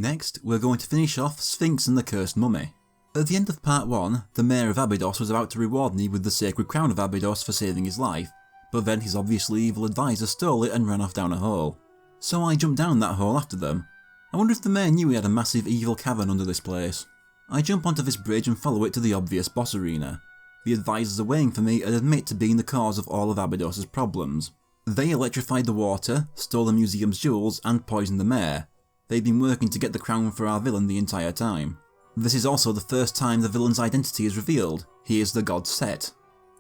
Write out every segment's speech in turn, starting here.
Next, we're going to finish off Sphinx and the Cursed Mummy. At the end of part 1, the Mayor of Abydos was about to reward me with the Sacred Crown of Abydos for saving his life, but then his obviously evil advisor stole it and ran off down a hole. So I jumped down that hole after them. I wonder if the Mayor knew he had a massive evil cavern under this place. I jump onto this bridge and follow it to the obvious boss arena. The advisors are waiting for me and admit to being the cause of all of Abydos' problems. They electrified the water, stole the museum's jewels, and poisoned the Mayor. They've been working to get the crown for our villain the entire time. This is also the first time the villain's identity is revealed. He is the god Set.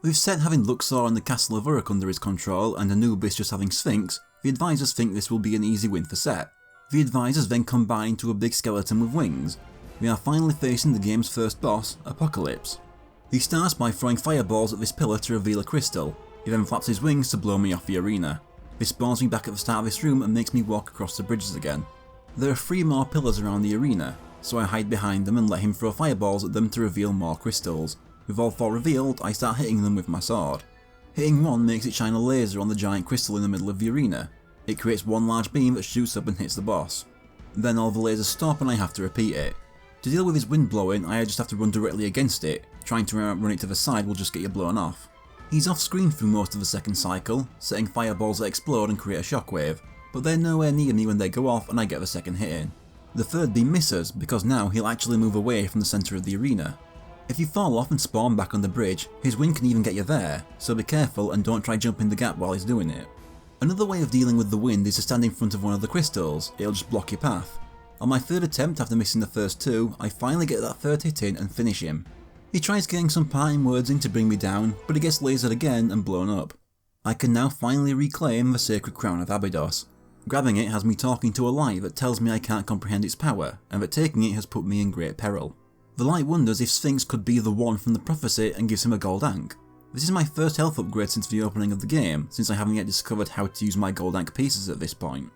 With Set having Luxor and the castle of Uruk under his control, and Anubis just having Sphinx, the advisors think this will be an easy win for Set. The advisors then combine into a big skeleton with wings. We are finally facing the game's first boss, Apocalypse. He starts by throwing fireballs at this pillar to reveal a crystal. He then flaps his wings to blow me off the arena. This spawns me back at the start of this room and makes me walk across the bridges again. There are 3 more pillars around the arena, so I hide behind them and let him throw fireballs at them to reveal more crystals. With all 4 revealed, I start hitting them with my sword. Hitting one makes it shine a laser on the giant crystal in the middle of the arena. It creates one large beam that shoots up and hits the boss. Then all the lasers stop and I have to repeat it. To deal with his wind blowing, I just have to run directly against it. Trying to run it to the side will just get you blown off. He's off screen through most of the second cycle, setting fireballs that explode and create a shockwave, but they're nowhere near me when they go off and I get the second hit in. The third beam misses because now he'll actually move away from the centre of the arena. If you fall off and spawn back on the bridge, his wind can even get you there, so be careful and don't try jumping the gap while he's doing it. Another way of dealing with the wind is to stand in front of one of the crystals. It'll just block your path. On my third attempt after missing the first 2, I finally get that third hit in and finish him. He tries getting some parting words in to bring me down, but he gets lasered again and blown up. I can now finally reclaim the Sacred Crown of Abydos. Grabbing it has me talking to a light that tells me I can't comprehend its power, and that taking it has put me in great peril. The light wonders if Sphinx could be the one from the prophecy and gives him a gold ankh. This is my first health upgrade since the opening of the game, since I haven't yet discovered how to use my gold ankh pieces at this point.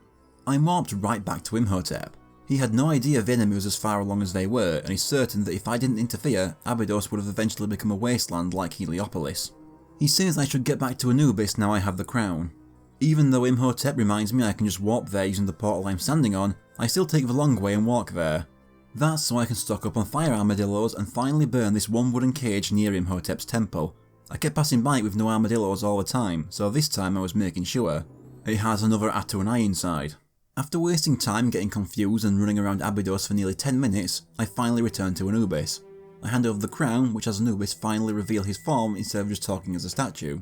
I'm warped right back to Imhotep. He had no idea the enemy was as far along as they were, and he's certain that if I didn't interfere, Abydos would have eventually become a wasteland like Heliopolis. He says I should get back to Anubis now I have the crown. Even though Imhotep reminds me I can just warp there using the portal I'm standing on, I still take the long way and walk there. That's so I can stock up on fire armadillos and finally burn this one wooden cage near Imhotep's temple. I kept passing by it with no armadillos all the time, so this time I was making sure. It has another Atu-Anai inside. After wasting time getting confused and running around Abydos for nearly 10 minutes, I finally return to Anubis. I hand over the crown, which has Anubis finally reveal his form instead of just talking as a statue.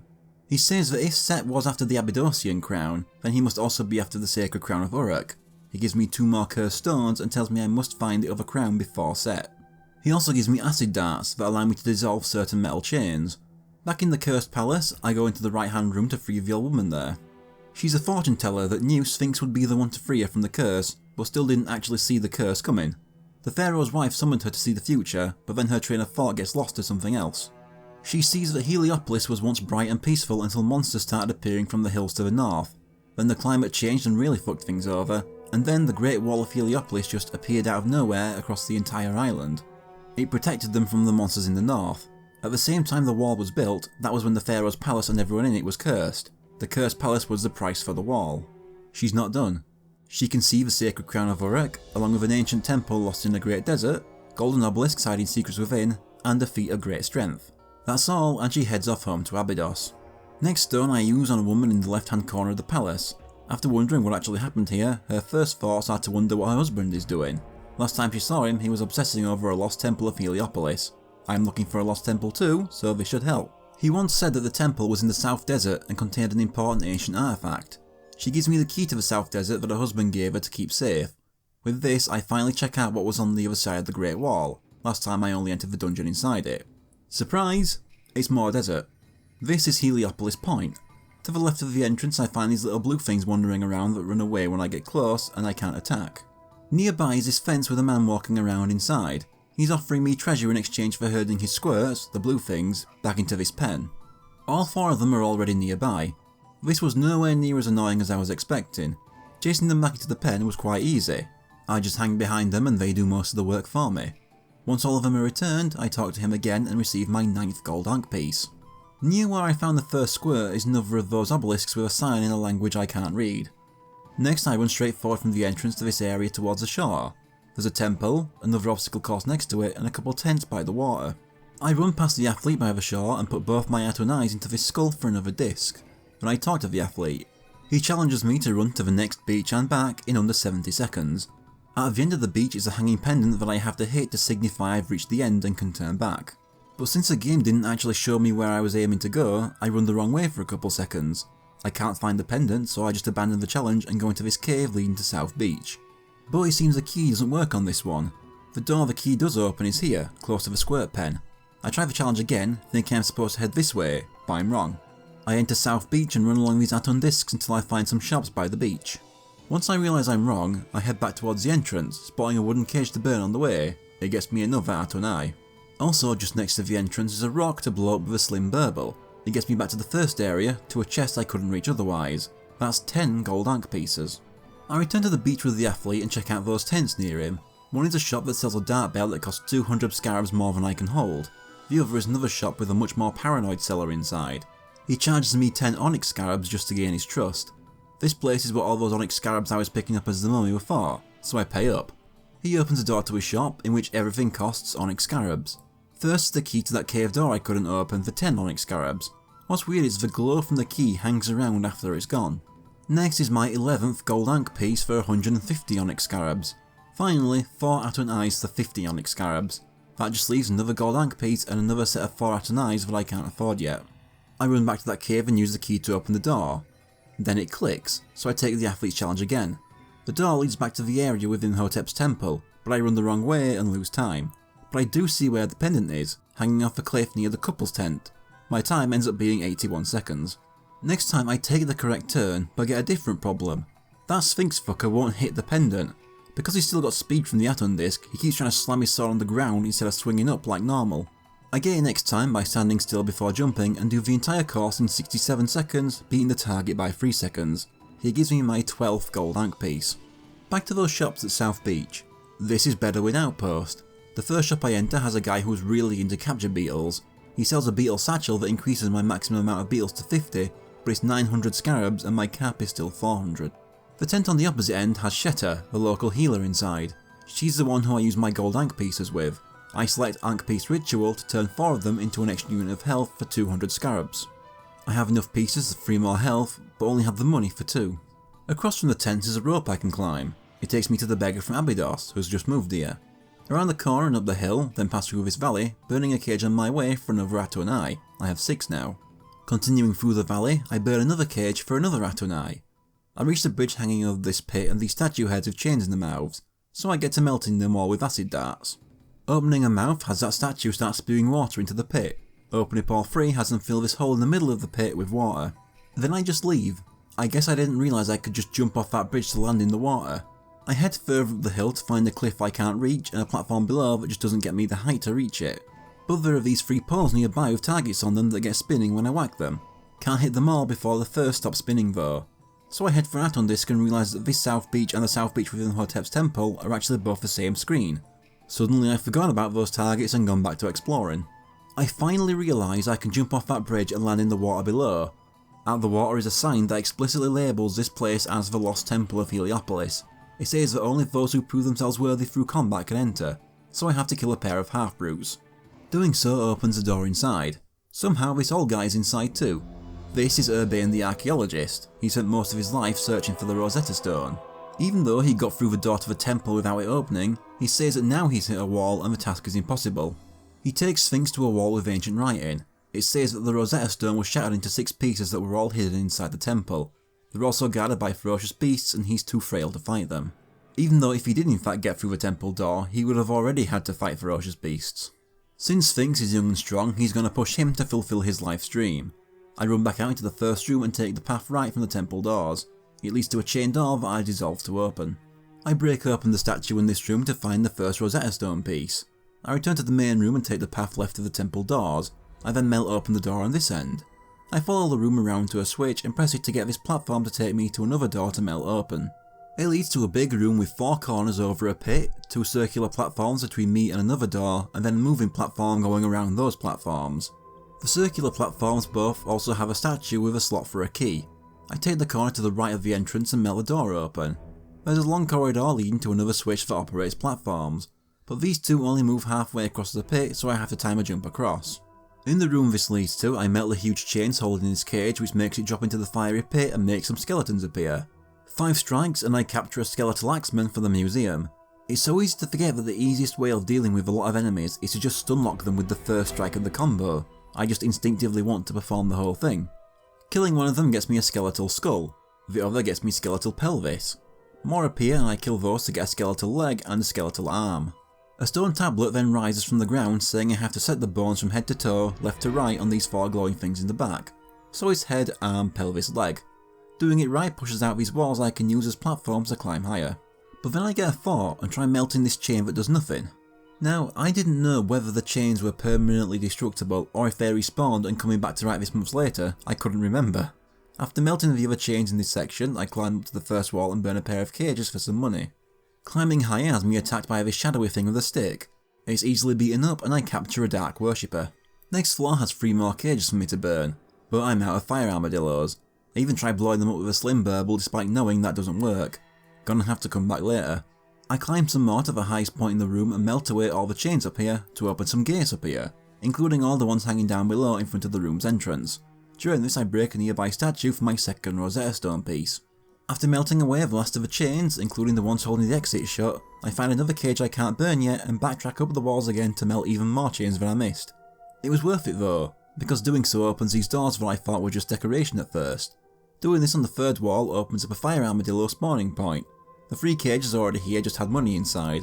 He says that if Set was after the Abydosian crown, then he must also be after the Sacred Crown of Uruk. He gives me 2 more cursed stones and tells me I must find the other crown before Set. He also gives me acid darts that allow me to dissolve certain metal chains. Back in the Cursed Palace, I go into the right hand room to free the old woman there. She's a fortune teller that knew Sphinx would be the one to free her from the curse, but still didn't actually see the curse coming. The pharaoh's wife summoned her to see the future, but then her train of thought gets lost to something else. She sees that Heliopolis was once bright and peaceful until monsters started appearing from the hills to the north. Then the climate changed and really fucked things over, and then the Great Wall of Heliopolis just appeared out of nowhere across the entire island. It protected them from the monsters in the north. At the same time the wall was built, that was when the pharaoh's palace and everyone in it was cursed. The Cursed Palace was the price for the wall. She's not done. She can see the Sacred Crown of Uruk, along with an ancient temple lost in the Great Desert, golden obelisks hiding secrets within, and a feat of great strength. That's all, and she heads off home to Abydos. Next stone I use on a woman in the left hand corner of the palace. After wondering what actually happened here, her first thoughts are to wonder what her husband is doing. Last time she saw him, he was obsessing over a lost temple of Heliopolis. I'm looking for a lost temple too, so this should help. He once said that the temple was in the South Desert and contained an important ancient artifact. She gives me the key to the South Desert that her husband gave her to keep safe. With this, I finally check out what was on the other side of the Great Wall. Last time I only entered the dungeon inside it. Surprise! It's more desert. This is Heliopolis Point. To the left of the entrance I find these little blue things wandering around that run away when I get close and I can't attack. Nearby is this fence with a man walking around inside. He's offering me treasure in exchange for herding his squirts, the blue things, back into this pen. All 4 of them are already nearby. This was nowhere near as annoying as I was expecting. Chasing them back into the pen was quite easy. I just hang behind them and they do most of the work for me. Once all of them are returned, I talk to him again and receive my 9th gold ankh piece. Near where I found the first squirt is another of those obelisks with a sign in a language I can't read. Next I run straight forward from the entrance to this area towards the shore. There's a temple, another obstacle course next to it, and a couple tents by the water. I run past the athlete by the shore and put both my Atonais into this skull for another disc. When I talk to the athlete, he challenges me to run to the next beach and back in under 70 seconds. At the end of the beach is a hanging pendant that I have to hit to signify I've reached the end and can turn back. But since the game didn't actually show me where I was aiming to go, I run the wrong way for a couple seconds. I can't find the pendant, so I just abandon the challenge and go into this cave leading to South Beach. But it seems the key doesn't work on this one. The door the key does open is here, close to the squirt pen. I try the challenge again, thinking I'm supposed to head this way, but I'm wrong. I enter South Beach and run along these Aton discs until I find some shops by the beach. Once I realise I'm wrong, I head back towards the entrance, spotting a wooden cage to burn on the way. It gets me another Atonai. Also just next to the entrance is a rock to blow up with a slim burble. It gets me back to the first area, to a chest I couldn't reach otherwise. That's 10 gold Ankh pieces. I return to the beach with the athlete and check out those tents near him. One is a shop that sells a dart belt that costs 200 scarabs more than I can hold. The other is another shop with a much more paranoid seller inside. He charges me 10 onyx scarabs just to gain his trust. This place is what all those onyx scarabs I was picking up as the mummy were for, so I pay up. He opens a door to his shop in which everything costs onyx scarabs. First is the key to that cave door I couldn't open for 10 onyx scarabs. What's weird is the glow from the key hangs around after it's gone. Next is my 11th gold Ankh piece for 150 onyx scarabs. Finally, 4 Atonais for 50 onyx scarabs. That just leaves another gold Ankh piece and another set of 4 Atonais that I can't afford yet. I run back to that cave and use the key to open the door. Then it clicks, so I take the athlete's challenge again. The door leads back to the area within Hotep's temple, but I run the wrong way and lose time. But I do see where the pendant is, hanging off a cliff near the couple's tent. My time ends up being 81 seconds. Next time I take the correct turn, but get a different problem. That Sphinx fucker won't hit the pendant. Because he's still got speed from the Aton disc, he keeps trying to slam his sword on the ground instead of swinging up like normal. I get it next time by standing still before jumping and do the entire course in 67 seconds, beating the target by 3 seconds. He gives me my 12th gold Ankh piece. Back to those shops at South Beach. This is Bedouin Outpost. The first shop I enter has a guy who's really into capture beetles. He sells a beetle satchel that increases my maximum amount of beetles to 50, but it's 900 scarabs and my cap is still 400. The tent on the opposite end has Shetta, the local healer inside. She's the one who I use my gold Ankh pieces with. I select Ankh Piece Ritual to turn 4 of them into an extra unit of health for 200 scarabs. I have enough pieces for 3 more health, but only have the money for 2. Across from the tent is a rope I can climb. It takes me to the beggar from Abydos, who's just moved here. Around the corner and up the hill, then pass through this valley, burning a cage on my way for another Atonai. I have 6 now. Continuing through the valley, I burn another cage for another Atonai. I reach the bridge hanging over this pit and these statue heads with chains in the mouths, so I get to melting them all with acid darts. Opening a mouth has that statue start spewing water into the pit. Opening up all 3 has them fill this hole in the middle of the pit with water. Then I just leave. I guess I didn't realise I could just jump off that bridge to land in the water. I head further up the hill to find a cliff I can't reach and a platform below that just doesn't get me the height to reach it. But there are these 3 poles nearby with targets on them that get spinning when I whack them. Can't hit them all before the first stops spinning though. So I head for Aton Disc and realise that this South Beach and the South Beach within Hotep's temple are actually both the same screen. Suddenly I forgot about those targets and gone back to exploring. I finally realise I can jump off that bridge and land in the water below. At the water is a sign that explicitly labels this place as the Lost Temple of Heliopolis. It says that only those who prove themselves worthy through combat can enter, so I have to kill a pair of half-brutes. Doing so opens the door inside. Somehow this old guy is inside too. This is Urbane the archaeologist. He spent most of his life searching for the Rosetta Stone. Even though he got through the door to the temple without it opening, he says that now he's hit a wall and the task is impossible. He takes Sphinx to a wall with ancient writing. It says that the Rosetta Stone was shattered into 6 pieces that were all hidden inside the temple. They're also guarded by ferocious beasts and he's too frail to fight them. Even though if he did in fact get through the temple door, he would have already had to fight ferocious beasts. Since Sphinx is young and strong, he's going to push him to fulfill his life's dream. I run back out into the first room and take the path right from the temple doors. It leads to a chain door that I dissolve to open. I break open the statue in this room to find the first Rosetta Stone piece. I return to the main room and take the path left of the temple doors. I then melt open the door on this end. I follow the room around to a switch and press it to get this platform to take me to another door to melt open. It leads to a big room with 4 corners over a pit, 2 circular platforms between me and another door, and then a moving platform going around those platforms. The circular platforms both also have a statue with a slot for a key. I take the corner to the right of the entrance and melt the door open. There's a long corridor leading to another switch that operates platforms, but these two only move halfway across the pit, so I have to time a jump across. In the room this leads to, I melt the huge chains holding this cage, which makes it drop into the fiery pit and makes some skeletons appear. 5 strikes and I capture a skeletal axeman for the museum. It's so easy to forget that the easiest way of dealing with a lot of enemies is to just stunlock them with the first strike of the combo. I just instinctively want to perform the whole thing. Killing one of them gets me a skeletal skull, the other gets me skeletal pelvis. More appear and I kill those to get a skeletal leg and a skeletal arm. A stone tablet then rises from the ground saying I have to set the bones from head to toe, left to right on these 4 glowing things in the back. So it's head, arm, pelvis, leg. Doing it right pushes out these walls I can use as platforms to climb higher. But then I get a thought and try melting this chain that does nothing. Now, I didn't know whether the chains were permanently destructible or if they respawned and coming back to right this months later, I couldn't remember. After melting the other chains in this section, I climb up to the first wall and burn a pair of cages for some money. Climbing higher has me attacked by this shadowy thing with a stick. It's easily beaten up and I capture a dark worshipper. Next floor has 3 more cages for me to burn, but I'm out of fire armadillos. I even tried blowing them up with a slim burble despite knowing that doesn't work. Gonna have to come back later. I climb some more to the highest point in the room and melt away all the chains up here to open some gates up here, including all the ones hanging down below in front of the room's entrance. During this I break a nearby statue for my second Rosetta Stone piece. After melting away the last of the chains, including the ones holding the exit shut, I find another cage I can't burn yet and backtrack up the walls again to melt even more chains than I missed. It was worth it though, because doing so opens these doors that I thought were just decoration at first. Doing this on the 3rd wall opens up a fire armadillo spawning point. The 3 cages already here just had money inside.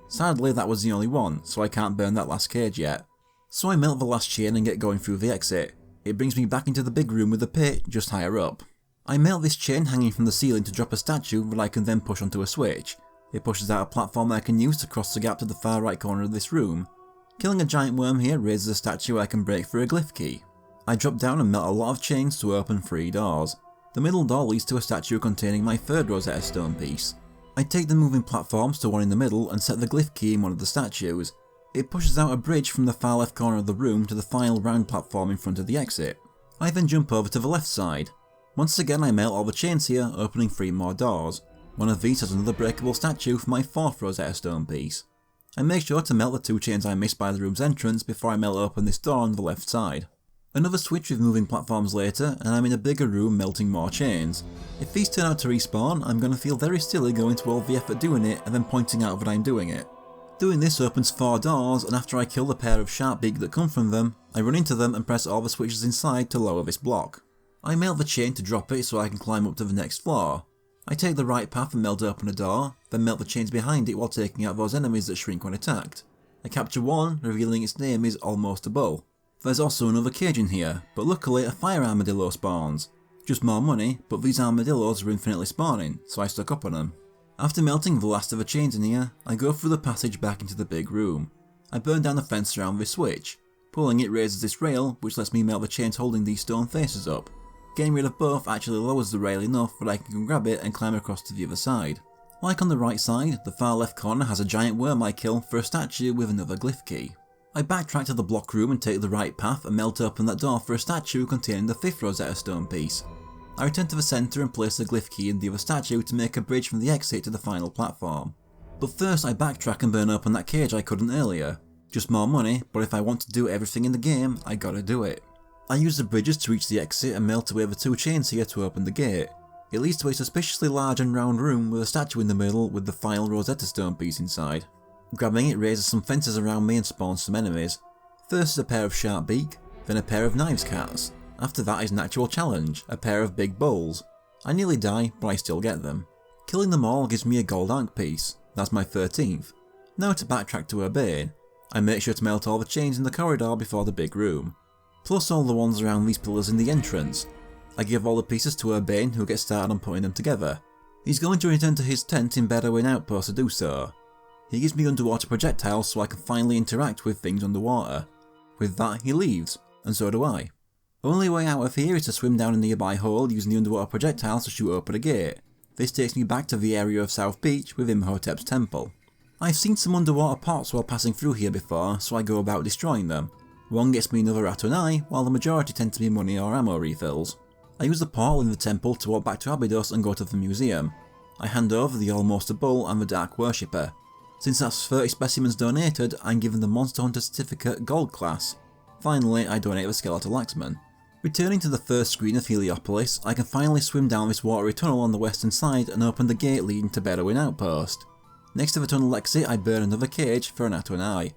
Sadly that was the only one, so I can't burn that last cage yet. So I melt the last chain and get going through the exit. It brings me back into the big room with the pit just higher up. I melt this chain hanging from the ceiling to drop a statue that I can then push onto a switch. It pushes out a platform I can use to cross the gap to the far right corner of this room. Killing a giant worm here raises a statue I can break for a glyph key. I drop down and melt a lot of chains to open 3 doors. The middle door leads to a statue containing my 3rd Rosetta Stone piece. I take the moving platforms to one in the middle and set the glyph key in one of the statues. It pushes out a bridge from the far left corner of the room to the final round platform in front of the exit. I then jump over to the left side. Once again I melt all the chains here, opening 3 more doors. One of these has another breakable statue for my 4th Rosetta Stone piece. I make sure to melt the 2 chains I missed by the room's entrance before I melt open this door on the left side. Another switch with moving platforms later, and I'm in a bigger room melting more chains. If these turn out to respawn, I'm gonna feel very silly going to all the effort doing it and then pointing out that I'm doing it. Doing this opens 4 doors, and after I kill the pair of sharp beak that come from them, I run into them and press all the switches inside to lower this block. I melt the chain to drop it so I can climb up to the next floor. I take the right path and melt open a door, then melt the chains behind it while taking out those enemies that shrink when attacked. I capture one, revealing its name is Almost a Bull. There's also another cage in here, but luckily a fire armadillo spawns. Just more money, but these armadillos are infinitely spawning, so I stuck up on them. After melting the last of the chains in here, I go through the passage back into the big room. I burn down the fence around this switch. Pulling it raises this rail, which lets me melt the chains holding these stone faces up. Getting rid of both actually lowers the rail enough that I can grab it and climb across to the other side. Like on the right side, the far left corner has a giant worm I kill for a statue with another glyph key. I backtrack to the block room and take the right path and melt open that door for a statue containing the 5th Rosetta Stone piece. I return to the centre and place the glyph key in the other statue to make a bridge from the exit to the final platform. But first I backtrack and burn open that cage I couldn't earlier. Just more money, but if I want to do everything in the game, I gotta do it. I use the bridges to reach the exit and melt away the 2 chains here to open the gate. It leads to a suspiciously large and round room with a statue in the middle with the final Rosetta Stone piece inside. Grabbing it raises some fences around me and spawns some enemies. First is a pair of sharp beak, then a pair of knives cats. After that is an actual challenge, a pair of big bulls. I nearly die, but I still get them. Killing them all gives me a gold ankh piece. That's my 13th. Now to backtrack to Urbane. I make sure to melt all the chains in the corridor before the big room. Plus all the ones around these pillars in the entrance. I give all the pieces to Urbane, who gets started on putting them together. He's going to return to his tent in Bedouin Outpost to do so. He gives me underwater projectiles so I can finally interact with things underwater. With that he leaves, and so do I. Only way out of here is to swim down a nearby hole using the underwater projectiles to shoot open a gate. This takes me back to the area of South Beach with Imhotep's temple. I've seen some underwater pots while passing through here before, so I go about destroying them. One gets me another Atonai, while the majority tend to be money or ammo refills. I use the portal in the temple to walk back to Abydos and go to the museum. I hand over the Almost Bull and the Dark Worshipper. Since that's 30 specimens donated, I'm given the Monster Hunter Certificate Gold class. Finally, I donate the Skeletal Axeman. Returning to the first screen of Heliopolis, I can finally swim down this watery tunnel on the western side and open the gate leading to Bedouin Outpost. Next to the tunnel exit, I burn another cage for an Atuanai.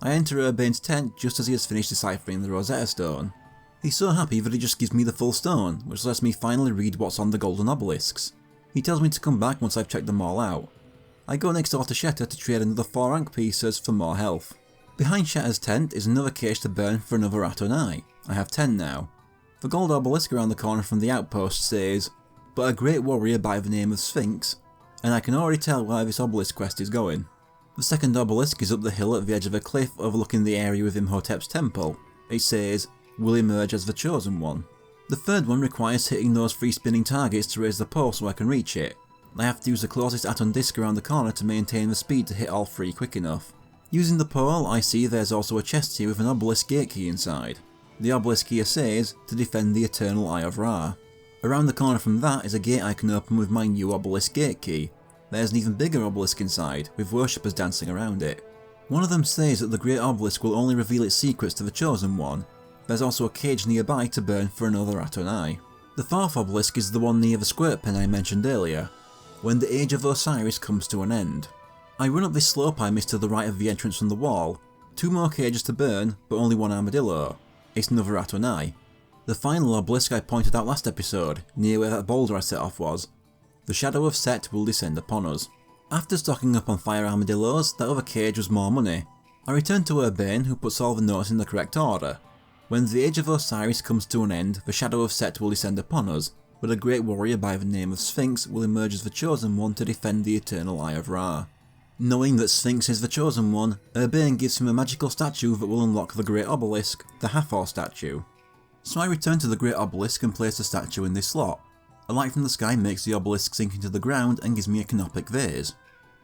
I enter Urbane's tent just as he has finished deciphering the Rosetta Stone. He's so happy that he just gives me the full stone, which lets me finally read what's on the golden obelisks. He tells me to come back once I've checked them all out. I go next door to Shetta to trade another 4 rank pieces for more health. Behind Shetta's tent is another cage to burn for another Atuanai. I have 10 now. The gold obelisk around the corner from the outpost says, "But a great warrior by the name of Sphinx," and I can already tell where this obelisk quest is going. The second obelisk is up the hill at the edge of a cliff overlooking the area of Imhotep's temple. It says, "Will emerge as the chosen one." The third one requires hitting those 3 spinning targets to raise the pole so I can reach it. I have to use the closest Aton disc around the corner to maintain the speed to hit all 3 quick enough. Using the pole, I see there's also a chest here with an obelisk gate key inside. The obelisk here says, "To defend the eternal Eye of Ra." Around the corner from that is a gate I can open with my new obelisk gate key. There's an even bigger obelisk inside, with worshippers dancing around it. One of them says that the great obelisk will only reveal its secrets to the chosen one. There's also a cage nearby to burn for another Atuanai. The fourth obelisk is the one near the squirt pen I mentioned earlier. When the Age of Osiris comes to an end. I run up this slope I missed to the right of the entrance from the wall. 2 more cages to burn, but only 1 armadillo. It's another Atuanai. The final obelisk I pointed out last episode, near where that boulder I set off was. The shadow of Set will descend upon us. After stocking up on fire armadillos, that other cage was more money. I return to Urbane, who puts all the notes in the correct order. When the Age of Osiris comes to an end, the shadow of Set will descend upon us, but a great warrior by the name of Sphinx will emerge as the chosen one to defend the eternal Eye of Ra. Knowing that Sphinx is the chosen one, Urbane gives him a magical statue that will unlock the Great Obelisk, the Hathor statue. So I return to the Great Obelisk and place the statue in this slot. A light from the sky makes the obelisk sink into the ground and gives me a canopic vase.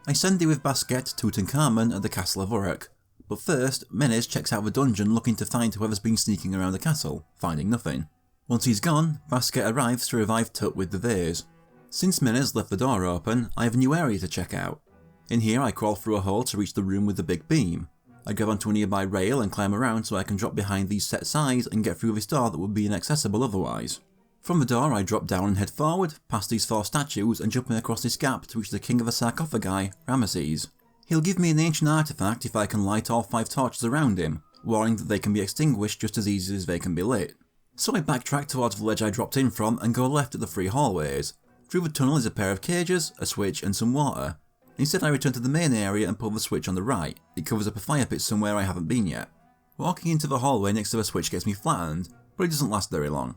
I send it with Basket to Tutankhamun at the castle of Uruk, but first, Menes checks out the dungeon looking to find whoever's been sneaking around the castle, finding nothing. Once he's gone, Basket arrives to revive Tut with the vase. Since Menes left the door open, I have a new area to check out. In here I crawl through a hole to reach the room with the big beam. I grab onto a nearby rail and climb around so I can drop behind these set sides and get through this door that would be inaccessible otherwise. From the door I drop down and head forward, past these 4 statues and jumping across this gap to reach the king of the sarcophagi, Ramesses. He'll give me an ancient artifact if I can light all 5 torches around him, warning that they can be extinguished just as easily as they can be lit. So I backtrack towards the ledge I dropped in from and go left at the 3 hallways. Through the tunnel is a pair of cages, a switch and some water. Instead I return to the main area and pull the switch on the right. It covers up a fire pit somewhere I haven't been yet. Walking into the hallway next to the switch gets me flattened, but it doesn't last very long.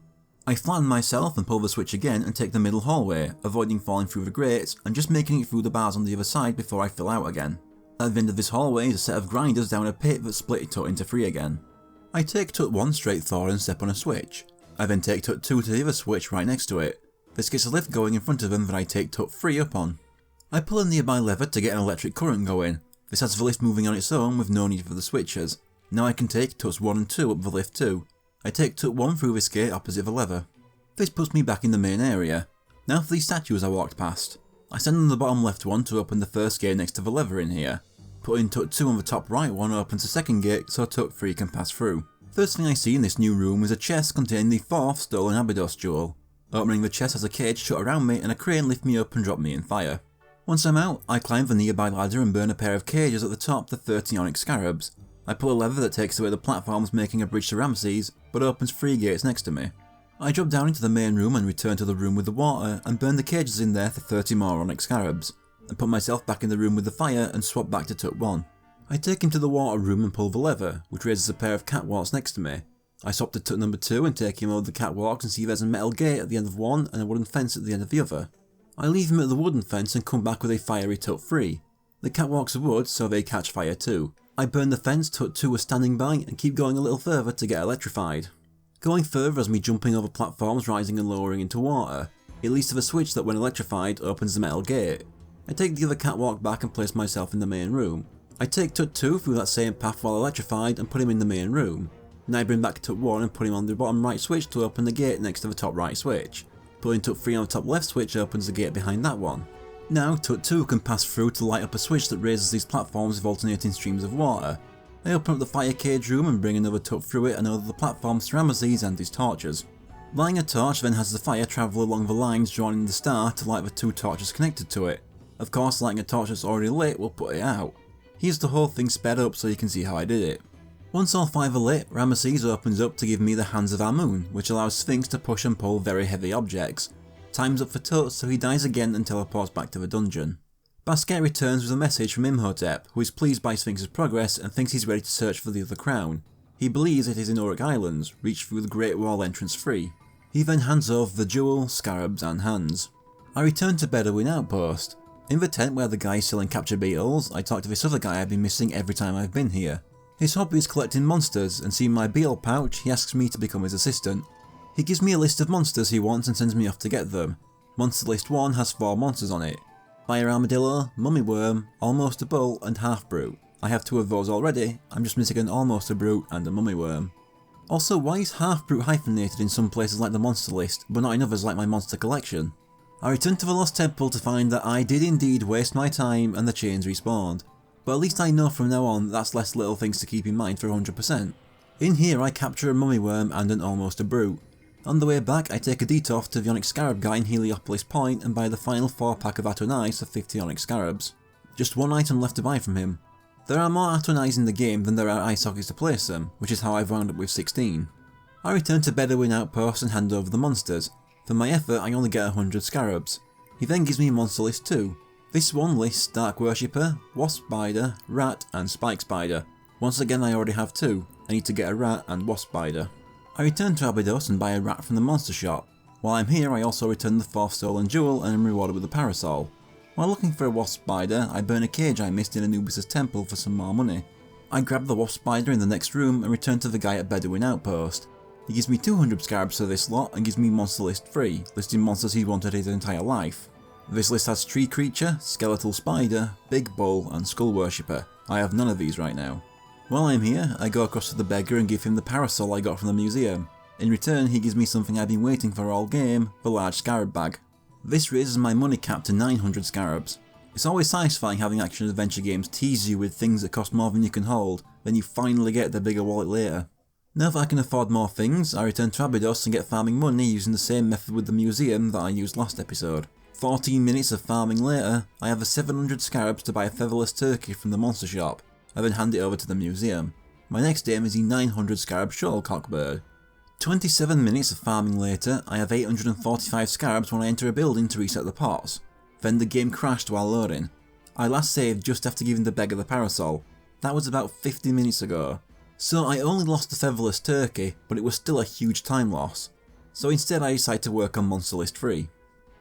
I flatten myself and pull the switch again and take the middle hallway, avoiding falling through the grates and just making it through the bars on the other side before I fill out again. At the end of this hallway is a set of grinders down a pit that split Tut into 3 again. I take Tut 1 straight forward and step on a switch. I then take Tut 2 to the other switch right next to it. This gets a lift going in front of them that I take Tut 3 up on. I pull a nearby lever to get an electric current going. This has the lift moving on its own with no need for the switches. Now I can take Tuts 1 and 2 up the lift too. I take Tut 1 through this gate opposite the lever. This puts me back in the main area. Now for these statues I walked past. I send on the bottom left one to open the first gate next to the lever in here. Putting Tut 2 on the top right one opens the second gate so Tut 3 can pass through. First thing I see in this new room is a chest containing the 4th stolen Abydos jewel. Opening the chest has a cage shut around me and a crane lift me up and drop me in fire. Once I'm out, I climb the nearby ladder and burn a pair of cages at the top to 30 onyx scarabs. I pull a lever that takes away the platforms making a bridge to Ramesses, but opens 3 gates next to me. I drop down into the main room and return to the room with the water and burn the cages in there for 30 more onyx scarabs. I put myself back in the room with the fire and swap back to Tut 1. I take him to the water room and pull the lever, which raises a pair of catwalks next to me. I swap to Tut number 2 and take him over the catwalks and see there's a metal gate at the end of one and a wooden fence at the end of the other. I leave him at the wooden fence and come back with a fiery Tut 3. The catwalks are wood, so they catch fire too. I burn the fence Tut 2 was standing by and keep going a little further to get electrified. Going further as me jumping over platforms rising and lowering into water, it leads to the switch that when electrified opens the metal gate. I take the other catwalk back and place myself in the main room. I take Tut 2 through that same path while electrified and put him in the main room. Then I bring back Tut 1 and put him on the bottom right switch to open the gate next to the top right switch. Putting Tut 3 on the top left switch opens the gate behind that one. Now Tut 2 can pass through to light up a switch that raises these platforms with alternating streams of water. I open up the fire cage room and bring another Tut through it and over the platforms to Ramesses and his torches. Lighting a torch then has the fire travel along the lines drawn in the star to light the 2 torches connected to it. Of course, lighting a torch that's already lit will put it out. Here's the whole thing sped up so you can see how I did it. Once all 5 are lit, Ramesses opens up to give me the Hands of Amun, which allows Sphinx to push and pull very heavy objects. Time's up for Tut, so he dies again and teleports back to the dungeon. Basket returns with a message from Imhotep, who is pleased by Sphinx's progress and thinks he's ready to search for the other crown. He believes it is in Uruk Islands, reached through the Great Wall entrance free. He then hands over the jewel, scarabs and hands. I return to Bedouin Outpost. In the tent where the guy is selling capture beetles, I talk to this other guy I've been missing every time I've been here. His hobby is collecting monsters, and seeing my beetle pouch, he asks me to become his assistant. He gives me a list of monsters he wants and sends me off to get them. Monster list 1 has 4 monsters on it. Fire Armadillo, Mummy Worm, Almost a Bull and Half Brute. I have 2 of those already, I'm just missing an Almost a Brute and a Mummy Worm. Also, why is Half Brute hyphenated in some places like the monster list, but not in others like my monster collection? I return to the Lost Temple to find that I did indeed waste my time and the chains respawned. But at least I know from now on that's less little things to keep in mind for 100%. In here I capture a Mummy Worm and an Almost a Brute. On the way back I take a detour to the Onyx Scarab guy in Heliopolis Point and buy the final 4 pack of Atonais for 50 Onyx Scarabs. Just 1 item left to buy from him. There are more Atonais in the game than there are eye sockets to place them, which is how I've wound up with 16. I return to Bedouin Outpost and hand over the monsters. For my effort I only get 100 Scarabs. He then gives me Monster List 2. This one lists Dark Worshipper, Wasp Spider, Rat and Spike Spider. Once again I already have 2, I need to get a Rat and Wasp Spider. I return to Abydos and buy a Rat from the monster shop. While I'm here I also return the 4th stolen jewel and am rewarded with a parasol. While looking for a Wasp Spider, I burn a cage I missed in Anubis' temple for some more money. I grab the Wasp Spider in the next room and return to the guy at Bedouin Outpost. He gives me 200 Scarabs for this lot and gives me Monster List 3, listing monsters he wanted his entire life. This list has Tree Creature, Skeletal Spider, Big Bull and Skull Worshipper. I have none of these right now. While I'm here, I go across to the beggar and give him the parasol I got from the museum. In return he gives me something I've been waiting for all game, the large scarab bag. This raises my money cap to 900 Scarabs. It's always satisfying having action adventure games tease you with things that cost more than you can hold, then you finally get the bigger wallet later. Now that I can afford more things, I return to Abydos and get farming money using the same method with the museum that I used last episode. 14 minutes of farming later, I have the 700 Scarabs to buy a featherless turkey from the monster shop. I then hand it over to the museum. My next aim is the 900 Scarab Shuttlecock bird. 27 minutes of farming later, I have 845 Scarabs when I enter a building to reset the pots. Then the game crashed while loading. I last saved just after giving the beggar the parasol. That was about 50 minutes ago. So I only lost the featherless turkey, but it was still a huge time loss. So instead I decide to work on Monster List 3.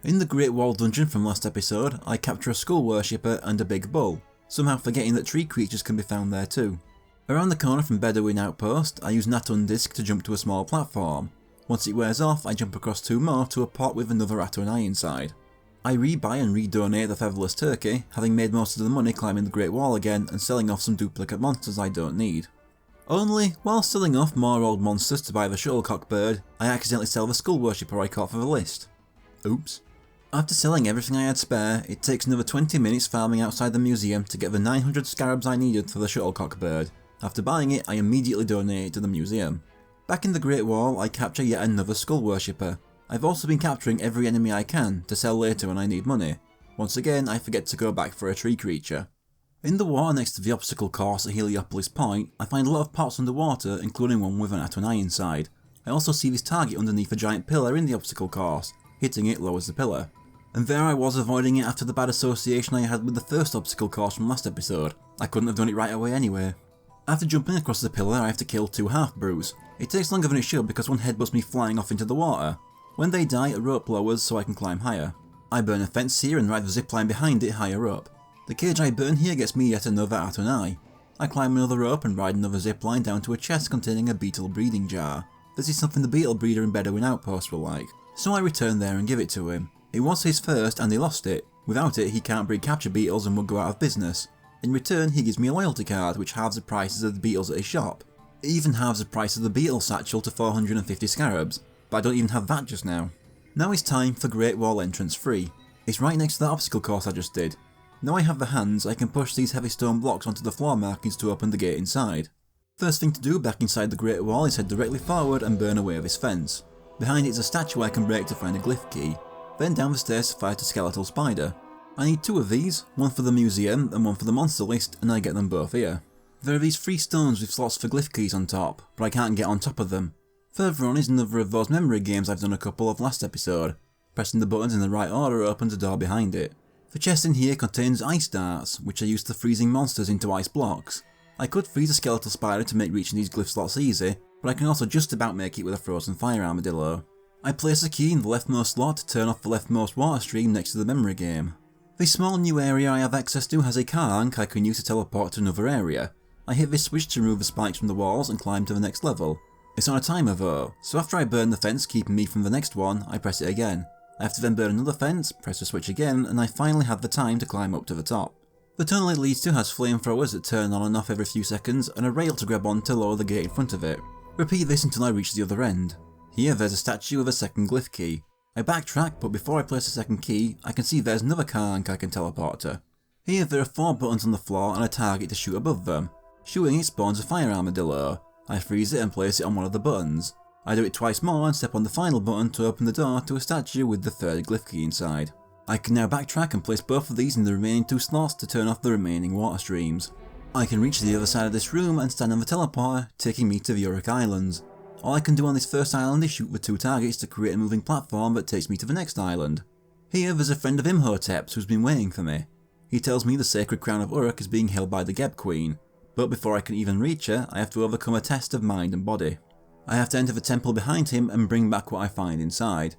In the Great Wall dungeon from last episode, I capture a Skull Worshipper and a Big Bull, somehow forgetting that tree creatures can be found there too. Around the corner from Bedouin Outpost, I use Natun Disc to jump to a small platform. Once it wears off, I jump across 2 more to a pot with another Atonai inside. I rebuy and redonate the featherless turkey, having made most of the money climbing the Great Wall again and selling off some duplicate monsters I don't need. Only, while selling off more old monsters to buy the Shuttlecock bird, I accidentally sell the Skull Worshipper I caught for the list. Oops. After selling everything I had spare, it takes another 20 minutes farming outside the museum to get the 900 Scarabs I needed for the Shuttlecock bird. After buying it, I immediately donate it to the museum. Back in the Great Wall, I capture yet another Skull Worshipper. I've also been capturing every enemy I can, to sell later when I need money. Once again, I forget to go back for a tree creature. In the water next to the obstacle course at Heliopolis Point, I find a lot of pots underwater, including one with an Atonai inside. I also see this target underneath a giant pillar in the obstacle course. Hitting it lowers the pillar. And there I was avoiding it after the bad association I had with the first obstacle course from last episode. I couldn't have done it right away anyway. After jumping across the pillar, I have to kill 2 half-brutes. It takes longer than it should because one headbutts me flying off into the water. When they die, a rope lowers so I can climb higher. I burn a fence here and ride the zipline behind it higher up. The cage I burn here gets me yet another Atonai. I climb another rope and ride another zipline down to a chest containing a beetle breeding jar. This is something the beetle breeder in Bedouin Outpost will like, so I return there and give it to him. It was his first and he lost it. Without it he can't breed capture beetles and would go out of business. In return he gives me a loyalty card which halves the prices of the beetles at his shop. It even halves the price of the beetle satchel to 450 Scarabs, but I don't even have that just now. Now it's time for Great Wall Entrance 3. It's right next to that obstacle course I just did. Now I have the hands, I can push these heavy stone blocks onto the floor markings to open the gate inside. First thing to do back inside the Great Wall is head directly forward and burn away this fence. Behind it is a statue I can break to find a glyph key, then down the stairs to fight a skeletal spider. I need 2 of these, one for the museum and one for the monster list, and I get them both here. There are these 3 stones with slots for glyph keys on top, but I can't get on top of them. Further on is another of those memory games I've done a couple of last episode. Pressing the buttons in the right order opens a door behind it. The chest in here contains ice darts, which are used for freezing monsters into ice blocks. I could freeze a skeletal spider to make reaching these glyph slots easy, but I can also just about make it with a frozen fire armadillo. I place a key in the leftmost slot to turn off the leftmost water stream next to the memory game. This small new area I have access to has a car ank I can use to teleport to another area. I hit this switch to remove the spikes from the walls and climb to the next level. It's on a timer though, so after I burn the fence keeping me from the next one, I press it again. I have to then burn another fence, press the switch again, and I finally have the time to climb up to the top. The tunnel it leads to has flamethrowers that turn on and off every few seconds, and a rail to grab on to lower the gate in front of it. Repeat this until I reach the other end. Here there's a statue with a second glyph key. I backtrack, but before I place the second key, I can see there's another car ank I can teleport to. Here there are 4 buttons on the floor and a target to shoot above them. Shooting it spawns a fire armadillo. I freeze it and place it on one of the buttons. I do it twice more and step on the final button to open the door to a statue with the 3rd glyph key inside. I can now backtrack and place both of these in the remaining 2 slots to turn off the remaining water streams. I can reach the other side of this room and stand on the teleporter, taking me to the Uruk Islands. All I can do on this first island is shoot the 2 targets to create a moving platform that takes me to the next island. Here there's a friend of Imhotep's who's been waiting for me. He tells me the sacred crown of Uruk is being held by the Geb Queen, but before I can even reach her, I have to overcome a test of mind and body. I have to enter the temple behind him and bring back what I find inside.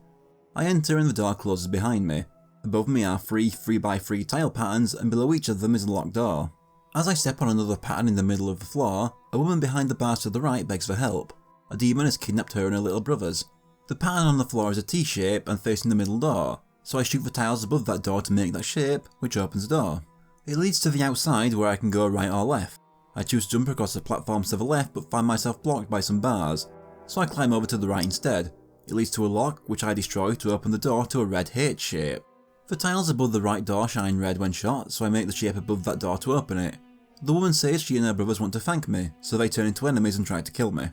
I enter and the door closes behind me. Above me are 3 3x3 tile patterns and below each of them is a locked door. As I step on another pattern in the middle of the floor, a woman behind the bars to the right begs for help. A demon has kidnapped her and her little brothers. The pattern on the floor is a T-shape and facing the middle door, so I shoot the tiles above that door to make that shape, which opens the door. It leads to the outside where I can go right or left. I choose to jump across the platforms to the left but find myself blocked by some bars, so I climb over to the right instead. It leads to a lock, which I destroy to open the door to a red H shape. The tiles above the right door shine red when shot, so I make the shape above that door to open it. The woman says she and her brothers want to thank me, so they turn into enemies and try to kill me.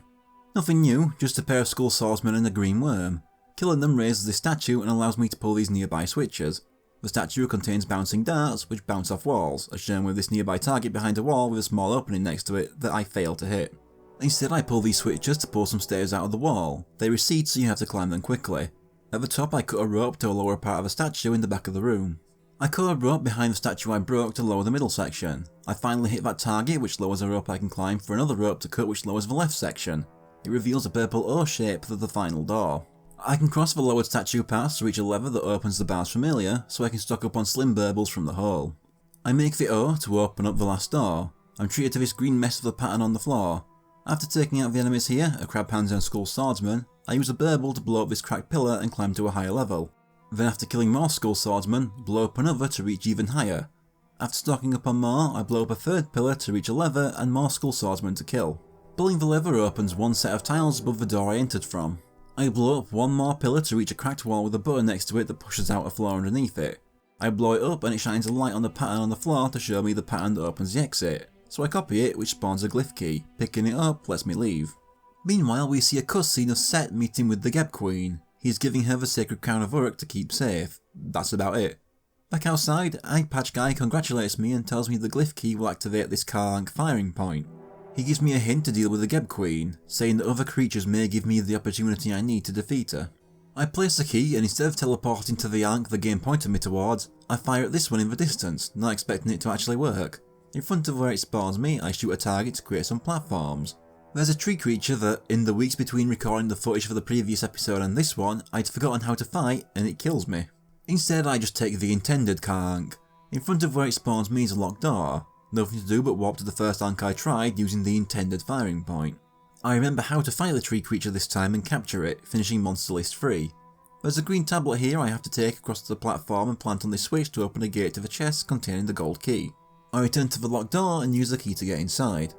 Nothing new, just a pair of skull swordsmen and a green worm. Killing them raises the statue and allows me to pull these nearby switches. The statue contains bouncing darts, which bounce off walls, as shown with this nearby target behind a wall with a small opening next to it that I fail to hit. Instead I pull these switches to pull some stairs out of the wall. They recede so you have to climb them quickly. At the top I cut a rope to a lower part of the statue in the back of the room. I cut a rope behind the statue I broke to lower the middle section. I finally hit that target, which lowers a rope I can climb for another rope to cut, which lowers the left section. It reveals a purple O shape for the final door. I can cross the lowered statue pass to reach a lever that opens the bars from earlier, so I can stock up on slim burbles from the hole. I make the O to open up the last door. I'm treated to this green mess of the pattern on the floor. After taking out the enemies here, a crab hands and skull swordsman, I use a burble to blow up this cracked pillar and climb to a higher level. Then after killing more skull swordsmen, blow up another to reach even higher. After stocking up on more, I blow up a 3rd pillar to reach a lever and more skull swordsmen to kill. Pulling the lever opens one set of tiles above the door I entered from. I blow up one more pillar to reach a cracked wall with a button next to it that pushes out a floor underneath it. I blow it up and it shines a light on the pattern on the floor to show me the pattern that opens the exit, so I copy it, which spawns a glyph key. Picking it up lets me leave. Meanwhile we see a cutscene of Set meeting with the Geb Queen. He's giving her the sacred crown of Uruk to keep safe. That's about it. Back outside, Eye Patch Guy congratulates me and tells me the glyph key will activate this car ank firing point. He gives me a hint to deal with the Geb Queen, saying that other creatures may give me the opportunity I need to defeat her. I place the key and instead of teleporting to the ank the game pointed me towards, I fire at this one in the distance, not expecting it to actually work. In front of where it spawns me, I shoot a target to create some platforms. There's a tree creature that, in the weeks between recording the footage for the previous episode and this one, I'd forgotten how to fight and it kills me. Instead I just take the intended car ank. In front of where it spawns me is a locked door. Nothing to do but warp to the first ank I tried using the intended firing point. I remember how to fight the tree creature this time and capture it, finishing Monster List 3. There's a green tablet here I have to take across the platform and plant on this switch to open a gate to the chest containing the gold key. I return to the locked door and use the key to get inside.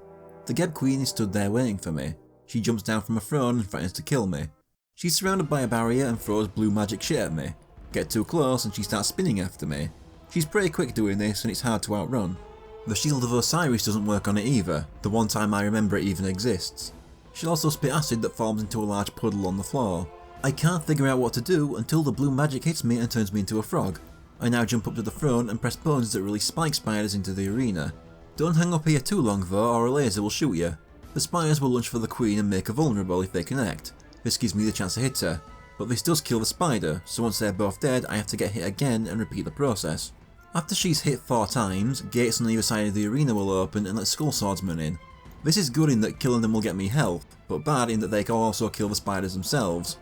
The Geb Queen is stood there waiting for me. She jumps down from a throne and threatens to kill me. She's surrounded by a barrier and throws blue magic shit at me. get too close and she starts spinning after me. She's pretty quick doing this and it's hard to outrun. The Shield of Osiris doesn't work on it either, the one time I remember it even exists. She'll also spit acid that forms into a large puddle on the floor. I can't figure out what to do until the blue magic hits me and turns me into a frog. I now jump up to the front and press buttons that release spike spiders into the arena. Don't hang up here too long though, or a laser will shoot you. The spiders will lunge for the queen and make her vulnerable if they connect. This gives me the chance to hit her. But this does kill the spider, so once they're both dead I have to get hit again and repeat the process. After she's hit 4 times, gates on either side of the arena will open and let Skull Swordsmen in. This is good in that killing them will get me health, but bad in that they can also kill the spiders themselves.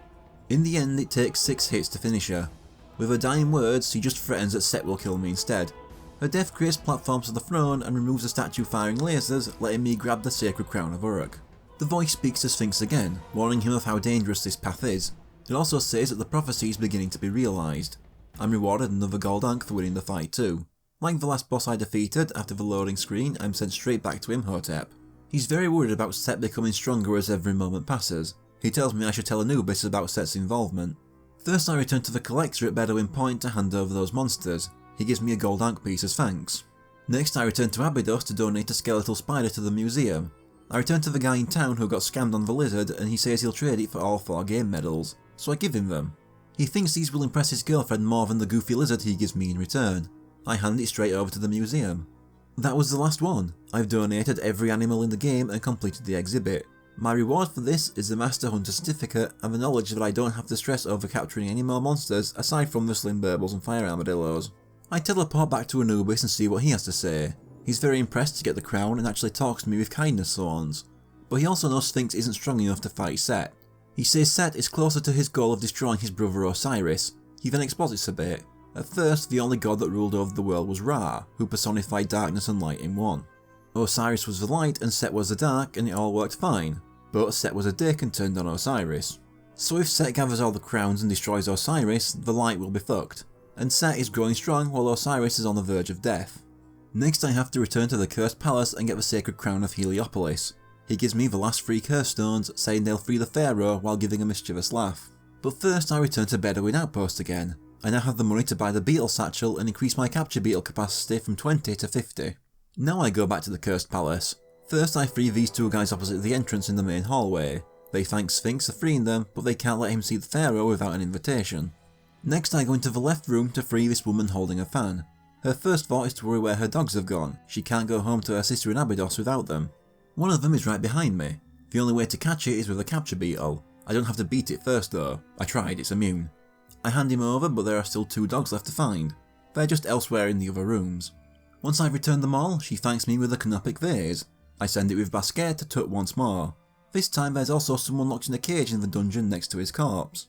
In the end it takes 6 hits to finish her. With her dying words, she just threatens that Set will kill me instead. Her death creates platforms to the throne and removes the statue firing lasers, letting me grab the sacred crown of Uruk. The voice speaks to Sphinx again, warning him of how dangerous this path is. It also says that the prophecy is beginning to be realised. I'm rewarded another gold Ankh for winning the fight too. Like the last boss I defeated, after the loading screen I'm sent straight back to Imhotep. He's very worried about Set becoming stronger as every moment passes. He tells me I should tell Anubis about Set's involvement. First I return to the Collector at Bedouin Point to hand over those monsters. He gives me a gold Ankh piece as thanks. Next I return to Abydos to donate a skeletal spider to the museum. I return to the guy in town who got scammed on the lizard and he says he'll trade it for all 4 game medals, so I give him them. He thinks these will impress his girlfriend more than the goofy lizard he gives me in return. I hand it straight over to the museum. That was the last one. I've donated every animal in the game and completed the exhibit. My reward for this is the Master Hunter certificate and the knowledge that I don't have to stress over capturing any more monsters aside from the slim burbles and fire armadillos. I teleport back to Anubis and see what he has to say. He's very impressed to get the crown and actually talks to me with kindness tones. But he also knows Sphinx isn't strong enough to fight Set. He says Set is closer to his goal of destroying his brother Osiris. He then exposits a bit. At first, the only god that ruled over the world was Ra, who personified darkness and light in one. Osiris was the light and Set was the dark and it all worked fine. But Set was a dick and turned on Osiris. So if Set gathers all the crowns and destroys Osiris, the light will be fucked. And Set is growing strong while Osiris is on the verge of death. Next I have to return to the Cursed Palace and get the sacred crown of Heliopolis. He gives me the last 3 curse stones, saying they'll free the pharaoh while giving a mischievous laugh. But first I return to Bedouin Outpost again. I now have the money to buy the beetle satchel and increase my capture beetle capacity from 20 to 50. Now I go back to the Cursed Palace. First I free these 2 guys opposite the entrance in the main hallway. They thank Sphinx for freeing them, but they can't let him see the pharaoh without an invitation. Next I go into the left room to free this woman holding a fan. Her first thought is to worry where her dogs have gone. She can't go home to her sister in Abydos without them. One of them is right behind me. The only way to catch it is with a capture beetle. I don't have to beat it first though. I tried, it's immune. I hand him over, but there are still 2 dogs left to find. They're just elsewhere in the other rooms. Once I've returned them all, she thanks me with a canopic vase. I send it with Basquiat to Tut once more. This time there's also someone locked in a cage in the dungeon next to his corpse.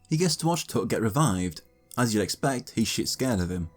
He gets to watch Tut get revived. As you'd expect, he's shit scared of him.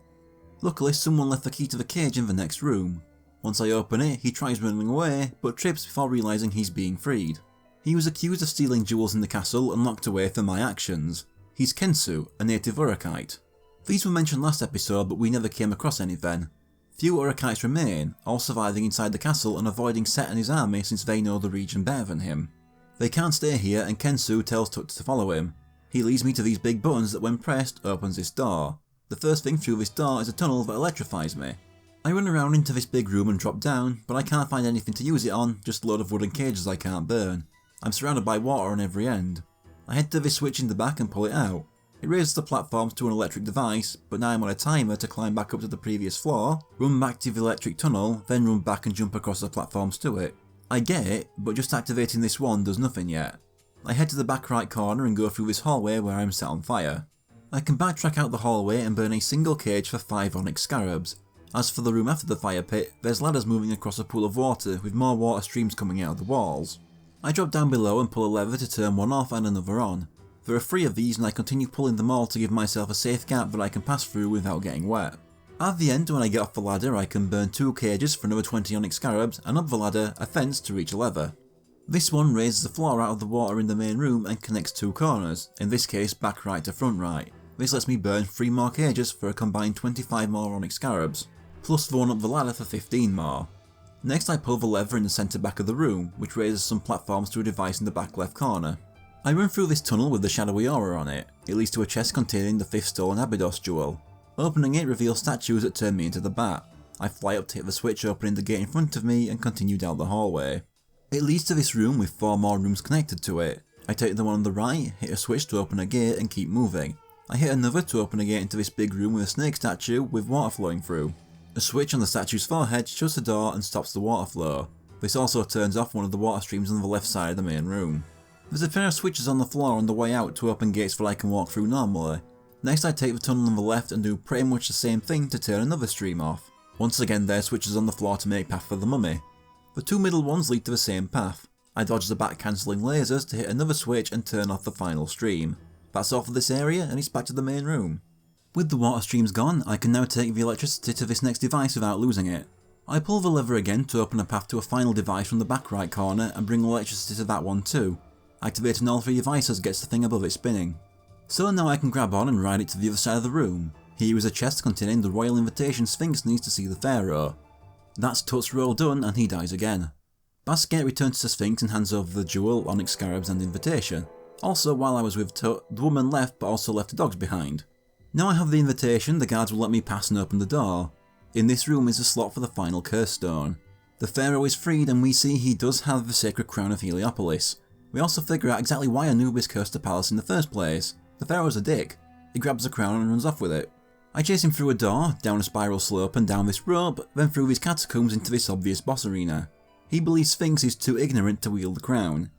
Luckily someone left the key to the cage in the next room. Once I open it, he tries running away, but trips before realising he's being freed. He was accused of stealing jewels in the castle and locked away for my actions. He's Kensu, a native Urukite. These were mentioned last episode, but we never came across any then. Few Urukites remain, all surviving inside the castle and avoiding Set and his army since they know the region better than him. They can't stay here and Kensu tells Tut to follow him. He leads me to these big buttons that when pressed opens this door. The first thing through this door is a tunnel that electrifies me. I run around into this big room and drop down, but I can't find anything to use it on, just a load of wooden cages I can't burn. I'm surrounded by water on every end. I head to this switch in the back and pull it out. It raises the platforms to an electric device, but now I'm on a timer to climb back up to the previous floor, run back to the electric tunnel, then run back and jump across the platforms to it. I get it, but just activating this one does nothing yet. I head to the back right corner and go through this hallway where I'm set on fire. I can backtrack out the hallway and burn a single cage for 5 onyx scarabs. As for the room after the fire pit, there's ladders moving across a pool of water with more water streams coming out of the walls. I drop down below and pull a lever to turn one off and another on. There are 3 of these and I continue pulling them all to give myself a safe gap that I can pass through without getting wet. At the end, when I get off the ladder, I can burn 2 cages for another 20 onyx scarabs and up the ladder, a fence to reach a lever. This one raises the floor out of the water in the main room and connects 2 corners, in this case back right to front right. This lets me burn 3 more cages for a combined 25 more onyx scarabs, plus the one up the ladder for 15 more. Next I pull the lever in the centre back of the room, which raises some platforms to a device in the back left corner. I run through this tunnel with the shadowy aura on it. It leads to a chest containing the 5th stolen Abydos jewel. Opening it reveals statues that turn me into the Bat. I fly up to hit the switch opening the gate in front of me and continue down the hallway. It leads to this room with 4 more rooms connected to it. I take the one on the right, hit a switch to open a gate and keep moving. I hit another to open a gate into this big room with a snake statue with water flowing through. A switch on the statue's forehead shuts the door and stops the water flow. This also turns off one of the water streams on the left side of the main room. There's a pair of switches on the floor on the way out to open gates that I can walk through normally. Next I take the tunnel on the left and do pretty much the same thing to turn another stream off. Once again there are switches on the floor to make path for the mummy. The 2 middle ones lead to the same path. I dodge the bat cancelling lasers to hit another switch and turn off the final stream. That's all for this area and it's back to the main room. With the water streams gone, I can now take the electricity to this next device without losing it. I pull the lever again to open a path to a final device from the back right corner and bring electricity to that one too. Activating all 3 devices gets the thing above it spinning. So now I can grab on and ride it to the other side of the room. Here is a chest containing the royal invitation Sphinx needs to see the pharaoh. That's Tut's role done and he dies again. Basket returns to Sphinx and hands over the jewel, onyx scarabs and invitation. Also, while I was with Tut, the woman left but also left the dogs behind. Now I have the invitation, the guards will let me pass and open the door. In this room is a slot for the final curse stone. The pharaoh is freed and we see he does have the sacred crown of Heliopolis. We also figure out exactly why Anubis cursed the palace in the first place. The pharaoh's a dick. He grabs the crown and runs off with it. I chase him through a door, down a spiral slope and down this rope, then through these catacombs into this obvious boss arena. He believes Sphinx is too ignorant to wield the crown.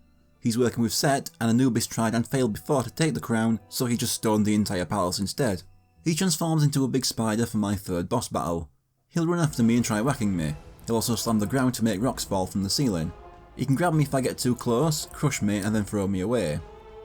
He's working with Set, and Anubis tried and failed before to take the crown, so he just stoned the entire palace instead. He transforms into a big spider for my 3rd boss battle. He'll run after me and try whacking me. He'll also slam the ground to make rocks fall from the ceiling. He can grab me if I get too close, crush me and then throw me away.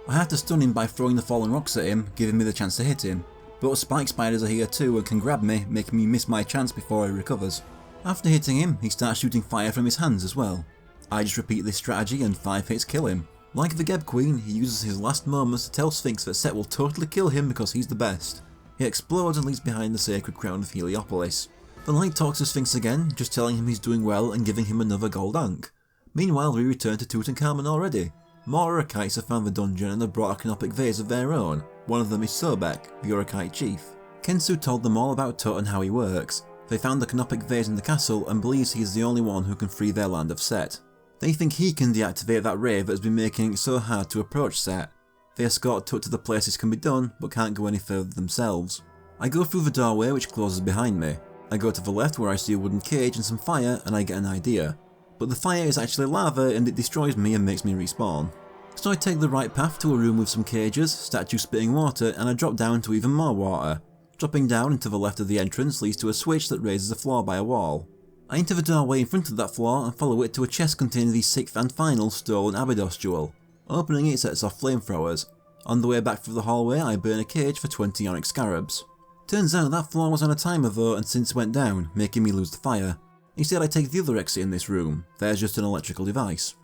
I have to stun him by throwing the fallen rocks at him, giving me the chance to hit him. But spike spiders are here too and can grab me, making me miss my chance before he recovers. After hitting him, he starts shooting fire from his hands as well. I just repeat this strategy and 5 hits kill him. Like the Geb Queen, he uses his last moments to tell Sphinx that Set will totally kill him because he's the best. He explodes and leaves behind the sacred crown of Heliopolis. The Knight talks to Sphinx again, just telling him he's doing well and giving him another gold ankh. Meanwhile we return to Tutankhamun already. More Urakites have found the dungeon and have brought a canopic vase of their own. One of them is Sobek, the Urakite chief. Kensu told them all about Tut and how he works. They found the canopic vase in the castle and believes he is the only one who can free their land of Set. They think he can deactivate that ray that has been making it so hard to approach Set. They escort Tut to the place this can be done, but can't go any further themselves. I go through the doorway which closes behind me. I go to the left where I see a wooden cage and some fire and I get an idea. But the fire is actually lava and it destroys me and makes me respawn. So I take the right path to a room with some cages, statues spitting water, and I drop down to even more water. Dropping down into the left of the entrance leads to a switch that raises the floor by a wall. I enter the doorway in front of that floor and follow it to a chest containing the 6th and final stolen Abydos jewel. Opening it sets off flamethrowers. On the way back through the hallway I burn a cage for 20 onyx scarabs. Turns out that floor was on a timer though and since went down, making me lose the fire. Instead I take the other exit in this room, there's just an electrical device.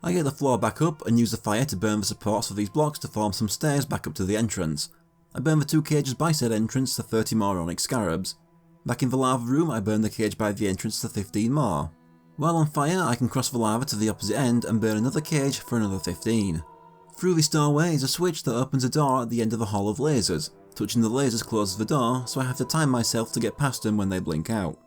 I get the floor back up and use the fire to burn the supports for these blocks to form some stairs back up to the entrance. I burn the 2 cages by said entrance to 30 more onyx scarabs. Back in the lava room I burn the cage by the entrance to 15 more. While on fire I can cross the lava to the opposite end and burn another cage for another 15. Through this doorway is a switch that opens a door at the end of a hall of lasers. Touching the lasers closes the door, so I have to time myself to get past them when they blink out.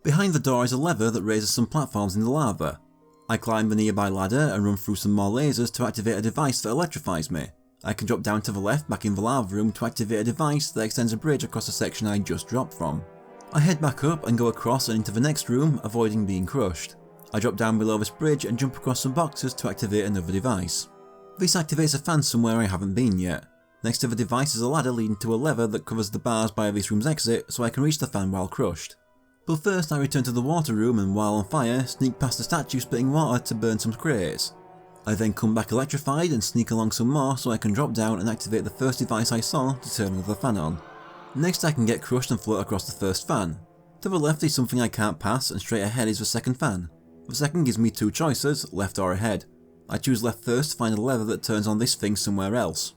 Behind the door is a lever that raises some platforms in the lava. I climb the nearby ladder and run through some more lasers to activate a device that electrifies me. I can drop down to the left back in the lava room to activate a device that extends a bridge across the section I just dropped from. I head back up and go across and into the next room, avoiding being crushed. I drop down below this bridge and jump across some boxes to activate another device. This activates a fan somewhere I haven't been yet. Next to the device is a ladder leading to a lever that covers the bars by this room's exit so I can reach the fan while crushed. But first I return to the water room and while on fire, sneak past the statue spitting water to burn some crates. I then come back electrified and sneak along some more so I can drop down and activate the first device I saw to turn another fan on. Next I can get crushed and float across the first fan. To the left is something I can't pass and straight ahead is the second fan. The second gives me 2 choices, left or ahead. I choose left first to find a lever that turns on this thing somewhere else.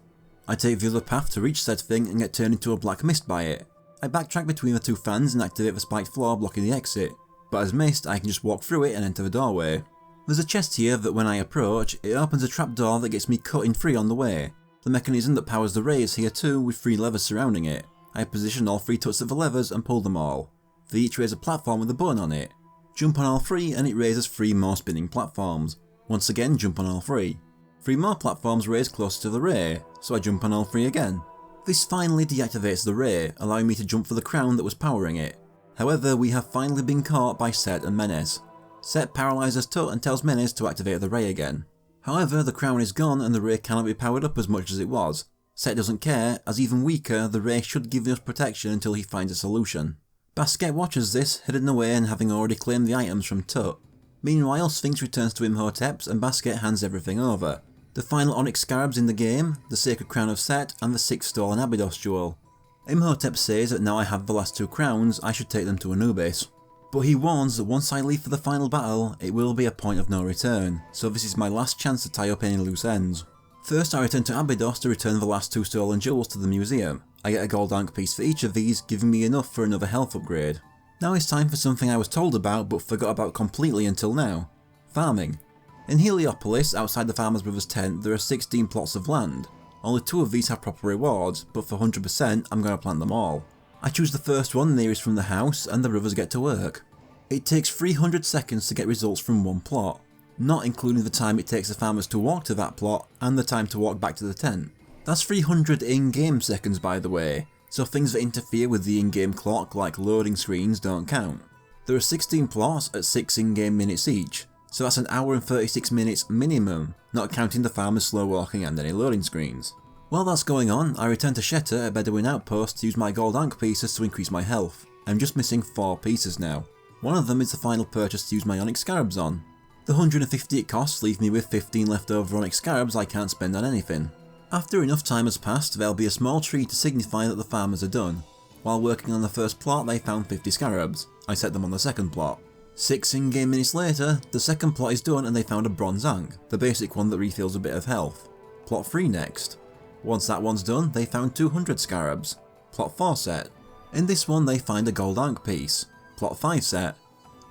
I take the other path to reach said thing and get turned into a black mist by it. I backtrack between the 2 fans and activate the spiked floor blocking the exit, but as mist I can just walk through it and enter the doorway. There's a chest here that when I approach, it opens a trapdoor that gets me cut in three on the way. The mechanism that powers the ray is here too, with 3 levers surrounding it. I position all 3 touches of the levers and pull them all. They each raise a platform with a button on it. Jump on all 3 and it raises 3 more spinning platforms. Once again jump on all 3. 3 more platforms raise closer to the ray, so I jump on all 3 again. This finally deactivates the ray, allowing me to jump for the crown that was powering it. However, we have finally been caught by Set and Menace. Set paralyzes Tut and tells Menace to activate the ray again. However, the crown is gone and the ray cannot be powered up as much as it was. Set doesn't care, as even weaker, the ray should give us protection until he finds a solution. Basket watches this, hidden away and having already claimed the items from Tut. Meanwhile, Sphinx returns to Imhotep's and Basket hands everything over. The final Onyx Scarabs in the game, the Sacred Crown of Set, and the 6th stolen Abydos jewel. Imhotep says that now I have the last 2 crowns, I should take them to Anubis. But he warns that once I leave for the final battle, it will be a point of no return, so this is my last chance to tie up any loose ends. First I return to Abydos to return the last 2 stolen jewels to the museum. I get a gold ankh piece for each of these, giving me enough for another health upgrade. Now it's time for something I was told about but forgot about completely until now. Farming. In Heliopolis, outside the Farmer's Brother's tent, there are 16 plots of land. Only 2 of these have proper rewards, but for 100% I'm going to plant them all. I choose the first one nearest from the house and the brothers get to work. It takes 300 seconds to get results from 1 plot, not including the time it takes the farmers to walk to that plot and the time to walk back to the tent. That's 300 in-game seconds by the way, so things that interfere with the in-game clock like loading screens don't count. There are 16 plots at 6 in-game minutes each, so that's an hour and 36 minutes minimum, not counting the farmers slow walking and any loading screens. While that's going on, I return to Sheta at Bedouin Outpost to use my gold ankh pieces to increase my health. I'm just missing 4 pieces now. One of them is the final purchase to use my Onyx Scarabs on. The 150 it costs leave me with 15 leftover Onyx Scarabs I can't spend on anything. After enough time has passed, there'll be a small tree to signify that the farmers are done. While working on the first plot they found 50 Scarabs. I set them on the second plot. 6 in-game minutes later, the second plot is done and they found a bronze ankh, the basic one that refills a bit of health. Plot 3 next. Once that one's done, they found 200 Scarabs. Plot 4 set. In this one they find a gold ankh piece. Plot 5 set.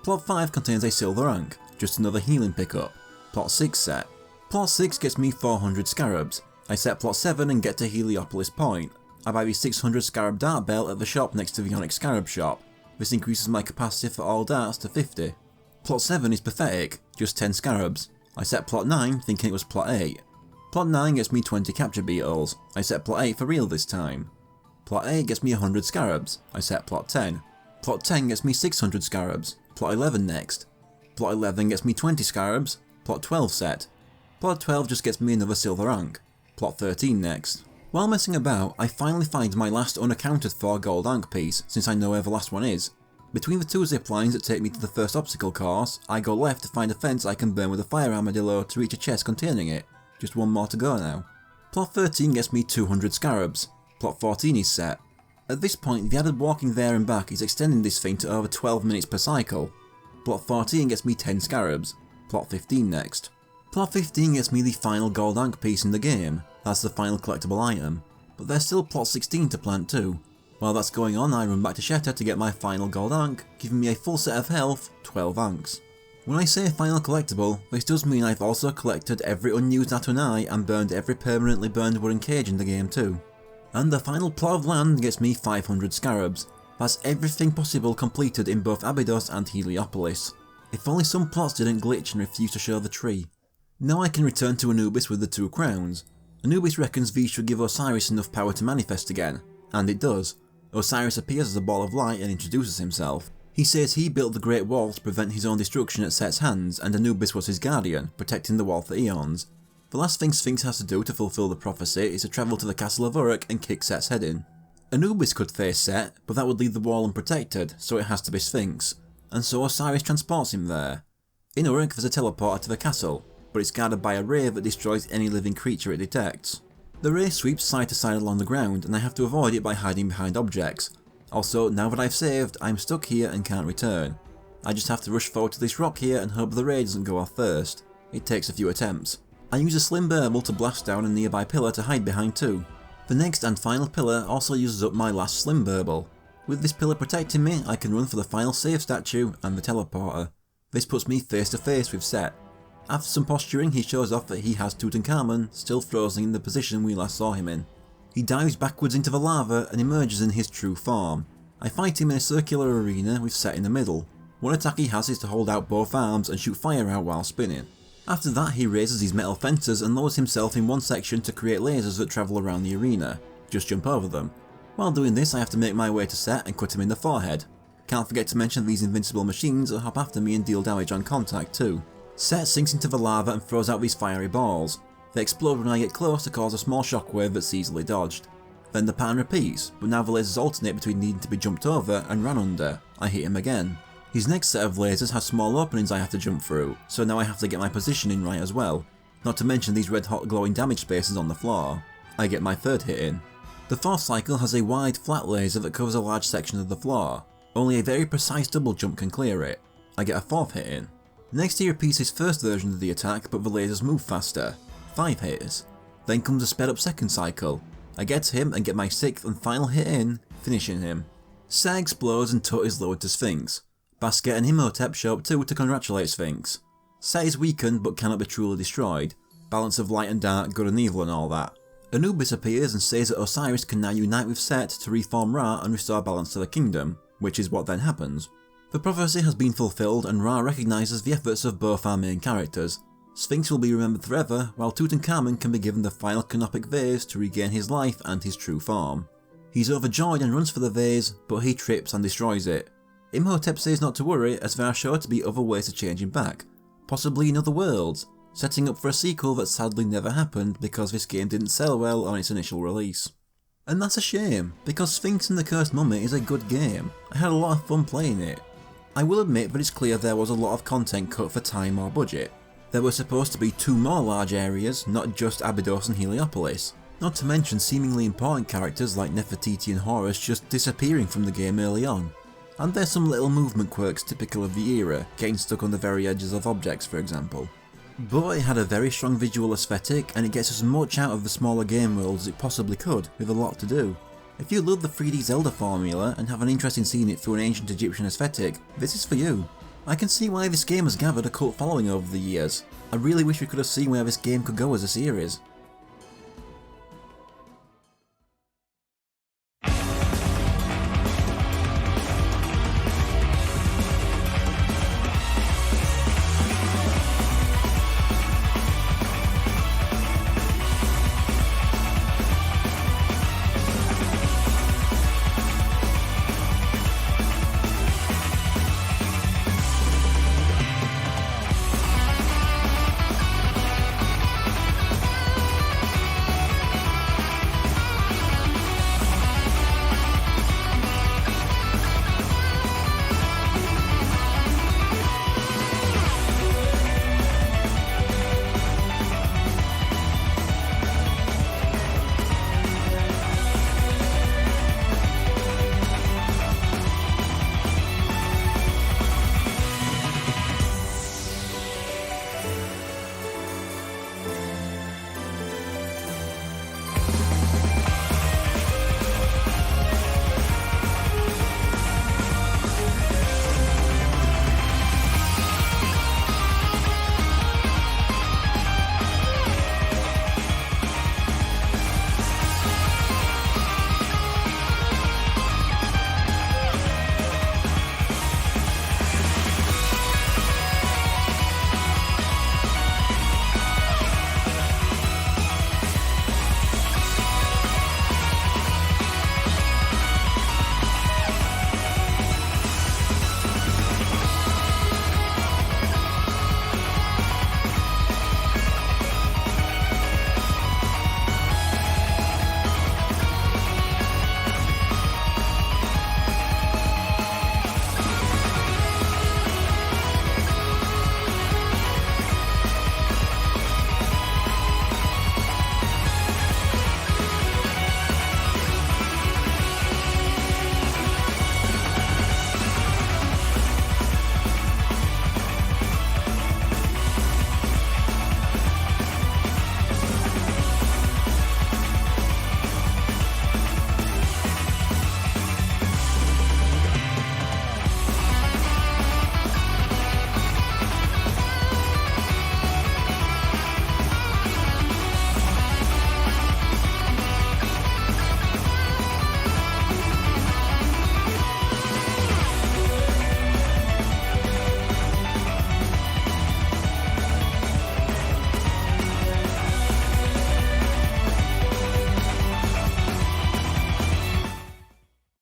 Plot 5 contains a silver ankh, just another healing pickup. Plot 6 set. Plot 6 gets me 400 Scarabs. I set plot 7 and get to Heliopolis Point. I buy the 600 Scarab dart belt at the shop next to the Onyx Scarab shop. This increases my capacity for all darts to 50. Plot 7 is pathetic, just 10 Scarabs. I set plot 9 thinking it was plot 8. Plot 9 gets me 20 capture beetles. I set plot 8 for real this time. Plot 8 gets me 100 Scarabs. I set plot 10. Plot 10 gets me 600 Scarabs. Plot 11 next. Plot 11 gets me 20 Scarabs. Plot 12 set. Plot 12 just gets me another silver ankh. Plot 13 next. While messing about, I finally find my last unaccounted for gold ankh piece, since I know where the last one is. Between the 2 zip lines that take me to the first obstacle course, I go left to find a fence I can burn with a fire armadillo to reach a chest containing it. Just 1 more to go now. Plot 13 gets me 200 Scarabs. Plot 14 is set. At this point, the added walking there and back is extending this thing to over 12 minutes per cycle. Plot 14 gets me 10 Scarabs. Plot 15 next. Plot 15 gets me the final gold ankh piece in the game. That's the final collectible item. But there's still plot 16 to plant too. While that's going on, I run back to Sheta to get my final gold ankh, giving me a full set of health, 12 ankhs. When I say final collectible, this does mean I've also collected every unused Atunai and burned every permanently burned wooden cage in the game too. And the final plot of land gets me 500 Scarabs. That's everything possible completed in both Abydos and Heliopolis. If only some plots didn't glitch and refuse to show the tree. Now I can return to Anubis with the 2 crowns. Anubis reckons these should give Osiris enough power to manifest again, and it does. Osiris appears as a ball of light and introduces himself. He says he built the Great Wall to prevent his own destruction at Set's hands, and Anubis was his guardian, protecting the wall for eons. The last thing Sphinx has to do to fulfill the prophecy is to travel to the castle of Uruk and kick Set's head in. Anubis could face Set, but that would leave the wall unprotected, so it has to be Sphinx, and so Osiris transports him there. In Uruk there's a teleporter to the castle, but it's guarded by a ray that destroys any living creature it detects. The ray sweeps side to side along the ground and I have to avoid it by hiding behind objects. Also, now that I've saved, I'm stuck here and can't return. I just have to rush forward to this rock here and hope the ray doesn't go off first. It takes a few attempts. I use a slim burble to blast down a nearby pillar to hide behind too. The next and final pillar also uses up my last slim burble. With this pillar protecting me, I can run for the final save statue and the teleporter. This puts me face to face with Set. After some posturing, he shows off that he has Tutankhamun still frozen in the position we last saw him in. He dives backwards into the lava and emerges in his true form. I fight him in a circular arena with Set in the middle. One attack he has is to hold out both arms and shoot fire out while spinning. After that, he raises his metal fences and lowers himself in one section to create lasers that travel around the arena. Just jump over them. While doing this, I have to make my way to Set and cut him in the forehead. Can't forget to mention these invincible machines that hop after me and deal damage on contact too. Set sinks into the lava and throws out these fiery balls. They explode when I get close to cause a small shockwave that's easily dodged. Then the pattern repeats, but now the lasers alternate between needing to be jumped over and ran under. I hit him again. His next set of lasers has small openings I have to jump through, so now I have to get my positioning right as well. Not to mention these red hot glowing damage spaces on the floor. I get my third hit in. The fourth cycle has a wide flat laser that covers a large section of the floor. Only a very precise double jump can clear it. I get a fourth hit in. Next he repeats his first version of the attack, but the lasers move faster. 5 hits. Then comes a sped up second cycle. I get to him and get my sixth and final hit in, finishing him. Set explodes and Tut is lowered to Sphinx. Basket and Imhotep show up too to congratulate Sphinx. Set is weakened but cannot be truly destroyed. Balance of light and dark, good and evil and all that. Anubis appears and says that Osiris can now unite with Set to reform Ra and restore balance to the kingdom, which is what then happens. The prophecy has been fulfilled and Ra recognises the efforts of both our main characters. Sphinx will be remembered forever, while Tutankhamun can be given the final canopic vase to regain his life and his true form. He's overjoyed and runs for the vase, but he trips and destroys it. Imhotep says not to worry, as there are sure to be other ways to change him back, possibly in other worlds, setting up for a sequel that sadly never happened because this game didn't sell well on its initial release. And that's a shame, because Sphinx and the Cursed Mummy is a good game. I had a lot of fun playing it. I will admit that it's clear there was a lot of content cut for time or budget. There were supposed to be 2 more large areas, not just Abydos and Heliopolis, not to mention seemingly important characters like Nefertiti and Horus just disappearing from the game early on. And there's some little movement quirks typical of the era, getting stuck on the very edges of objects for example. But it had a very strong visual aesthetic and it gets as much out of the smaller game world as it possibly could, with a lot to do. If you love the 3D Zelda formula and have an interest in seeing it through an ancient Egyptian aesthetic, this is for you. I can see why this game has gathered a cult following over the years. I really wish we could have seen where this game could go as a series.